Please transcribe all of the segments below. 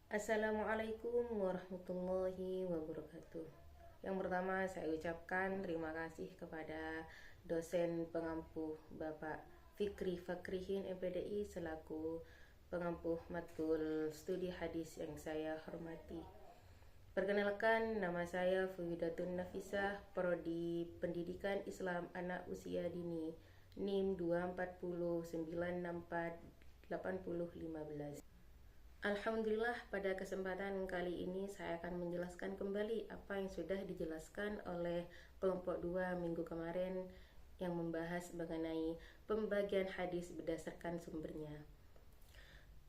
Assalamualaikum warahmatullahi wabarakatuh. Yang pertama saya ucapkan terima kasih kepada dosen pengampuh Bapak Fikri Fakrihin MPDI selaku pengampuh matkul studi hadis yang saya hormati. Perkenalkan, nama saya Fuidatun Nafisah, Prodi Pendidikan Islam Anak Usia Dini, NIM 24096480015. Alhamdulillah, pada kesempatan kali ini saya akan menjelaskan kembali apa yang sudah dijelaskan oleh kelompok 2 minggu kemarin yang membahas mengenai pembagian hadis berdasarkan sumbernya.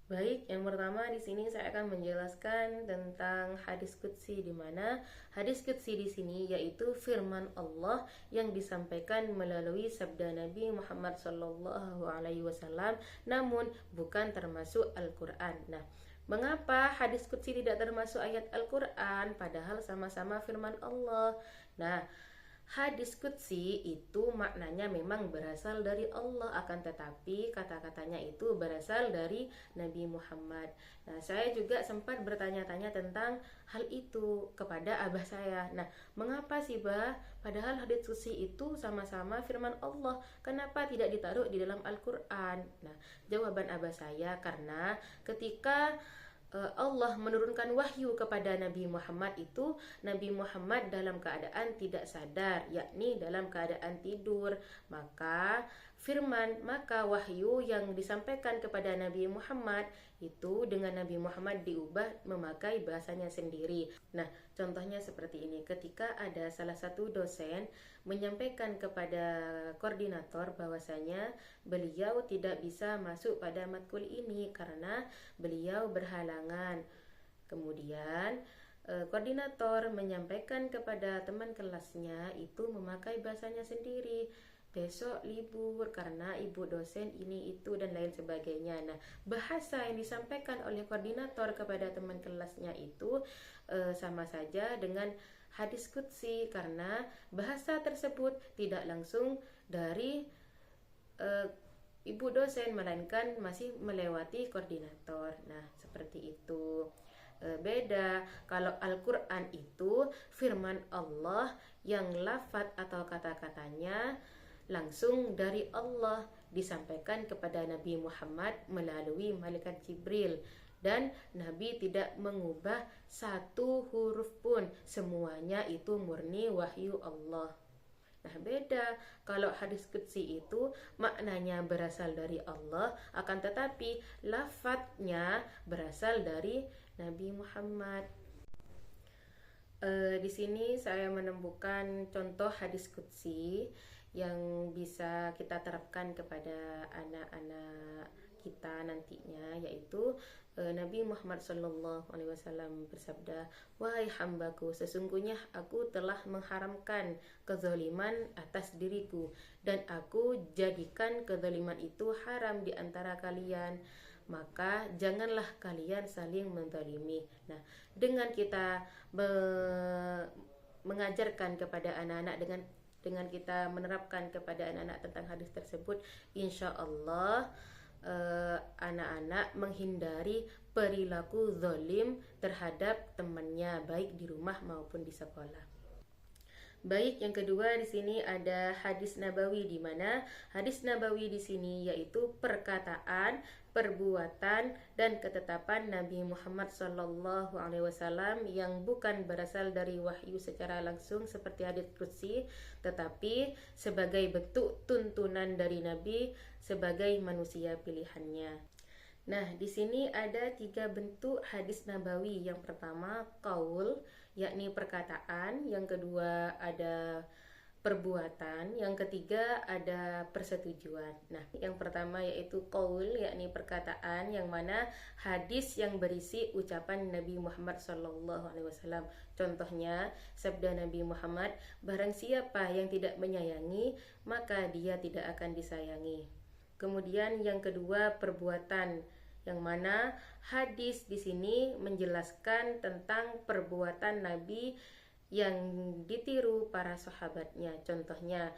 Baik, yang pertama di sini saya akan menjelaskan tentang hadis qudsi, di mana hadis qudsi di sini yaitu firman Allah yang disampaikan melalui sabda Nabi Muhammad SAW, namun bukan termasuk Al-Qur'an. Nah, mengapa hadis qudsi tidak termasuk ayat Al-Qur'an padahal sama-sama firman Allah? Nah, hadis qudsi itu maknanya memang berasal dari Allah, akan tetapi kata-katanya itu berasal dari Nabi Muhammad. Nah, saya juga sempat bertanya-tanya tentang hal itu kepada abah saya. Nah, mengapa sih bah, padahal hadis qudsi itu sama-sama firman Allah, kenapa tidak ditaruh di dalam Al-Quran? Nah, jawaban abah saya, karena ketika Allah menurunkan wahyu kepada Nabi Muhammad itu, Nabi Muhammad dalam keadaan tidak sadar, yakni dalam keadaan tidur. Maka wahyu yang disampaikan kepada Nabi Muhammad itu dengan Nabi Muhammad diubah memakai bahasanya sendiri. Nah, contohnya seperti ini, ketika ada salah satu dosen menyampaikan kepada koordinator bahwasanya beliau tidak bisa masuk pada matkul ini karena beliau berhalangan. Kemudian koordinator menyampaikan kepada teman kelasnya itu memakai bahasanya sendiri. Besok libur karena ibu dosen ini itu dan lain sebagainya. Nah, bahasa yang disampaikan oleh koordinator kepada teman kelasnya itu sama saja dengan hadis qudsi, karena bahasa tersebut tidak langsung dari ibu dosen melainkan masih melewati koordinator. Nah, seperti itu. Beda kalau Al-Quran itu firman Allah yang lafaz atau kata-katanya langsung dari Allah disampaikan kepada Nabi Muhammad melalui malaikat Jibril, dan Nabi tidak mengubah satu huruf pun, semuanya itu murni wahyu Allah. Nah, beda kalau hadis qudsi itu maknanya berasal dari Allah, akan tetapi lafadznya berasal dari Nabi Muhammad. Di sini saya menemukan contoh hadis qudsi yang bisa kita terapkan kepada anak-anak kita nantinya, yaitu Nabi Muhammad SAW bersabda, "Wahai hambaku, sesungguhnya aku telah mengharamkan kezaliman atas diriku, dan aku jadikan kezaliman itu haram di antara kalian. Maka janganlah kalian saling menzalimi." Nah, dengan kita mengajarkan kepada anak-anak, dengan kita menerapkan kepada anak-anak tentang hadis tersebut, insya Allah anak-anak menghindari perilaku zalim terhadap temannya, baik di rumah maupun di sekolah. Baik, yang kedua di sini ada hadis nabawi, di mana hadis nabawi di sini yaitu perkataan, perbuatan, dan ketetapan Nabi Muhammad SAW yang bukan berasal dari wahyu secara langsung seperti hadis qudsi, tetapi sebagai bentuk tuntunan dari Nabi sebagai manusia pilihannya. Nah, di sini ada 3 bentuk hadis nabawi. Yang pertama qaul, yakni perkataan. Yang kedua ada perbuatan. Yang ketiga ada persetujuan. Nah, yang pertama yaitu qaul, yakni perkataan, yang mana hadis yang berisi ucapan Nabi Muhammad SAW. Contohnya sabda Nabi Muhammad, "Barang siapa yang tidak menyayangi, maka dia tidak akan disayangi." Kemudian yang kedua perbuatan, yang mana hadis di sini menjelaskan tentang perbuatan Nabi yang ditiru para sahabatnya. Contohnya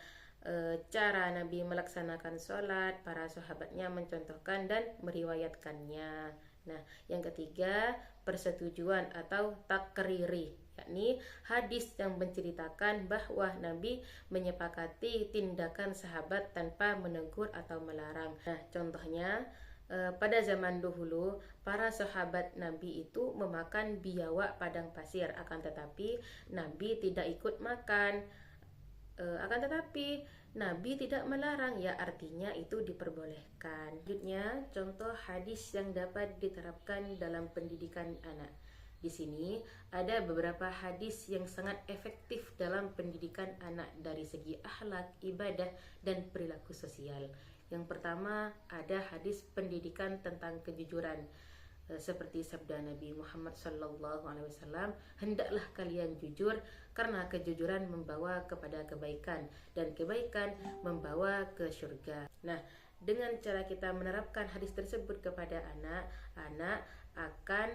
cara Nabi melaksanakan sholat, para sahabatnya mencontohkan dan meriwayatkannya. Nah, yang ketiga, persetujuan atau takriri, yakni hadis yang menceritakan bahwa Nabi menyepakati tindakan sahabat tanpa menegur atau melarang. Nah, contohnya pada zaman dahulu para sahabat Nabi itu memakan biawak padang pasir, akan tetapi Nabi tidak ikut makan. Akan tetapi Nabi tidak melarang, ya artinya itu diperbolehkan. Selanjutnya, contoh hadis yang dapat diterapkan dalam pendidikan anak. Di sini ada beberapa hadis yang sangat efektif dalam pendidikan anak dari segi akhlak, ibadah, dan perilaku sosial. Yang pertama ada hadis pendidikan tentang kejujuran, seperti sabda Nabi Muhammad SAW, hendaklah kalian jujur karena kejujuran membawa kepada kebaikan dan kebaikan membawa ke surga. Nah, dengan cara kita menerapkan hadis tersebut kepada anak, anak akan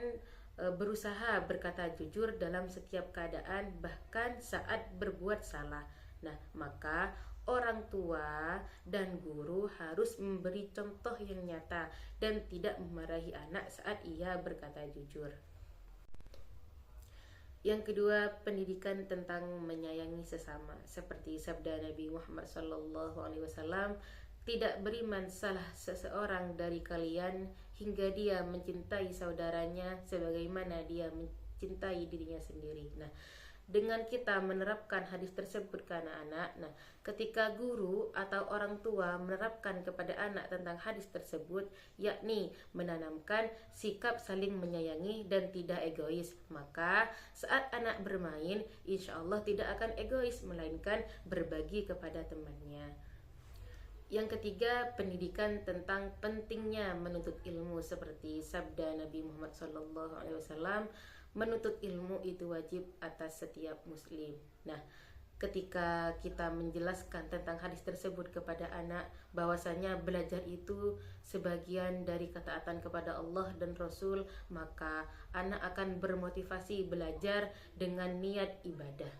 berusaha berkata jujur dalam setiap keadaan, bahkan saat berbuat salah. Nah, maka orang tua dan guru harus memberi contoh yang nyata dan tidak memarahi anak saat ia berkata jujur. Yang kedua, pendidikan tentang menyayangi sesama, seperti sabda Nabi Muhammad SAW, tidak beriman salah seseorang dari kalian hingga dia mencintai saudaranya sebagaimana dia mencintai dirinya sendiri. Nah, dengan kita menerapkan hadis tersebut ke anak-anak, nah ketika guru atau orang tua menerapkan kepada anak tentang hadis tersebut, yakni menanamkan sikap saling menyayangi dan tidak egois, maka saat anak bermain, insya Allah tidak akan egois, melainkan berbagi kepada temannya. Yang ketiga, pendidikan tentang pentingnya menuntut ilmu, seperti sabda Nabi Muhammad SAW, menuntut ilmu itu wajib atas setiap muslim. Nah, ketika kita menjelaskan tentang hadis tersebut kepada anak, bahwasanya belajar itu sebagian dari ketaatan kepada Allah dan Rasul, maka anak akan bermotivasi belajar dengan niat ibadah.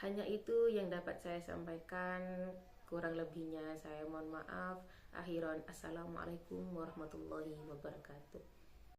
Hanya itu yang dapat saya sampaikan, kurang lebihnya saya mohon maaf. Akhiran, assalamualaikum warahmatullahi wabarakatuh.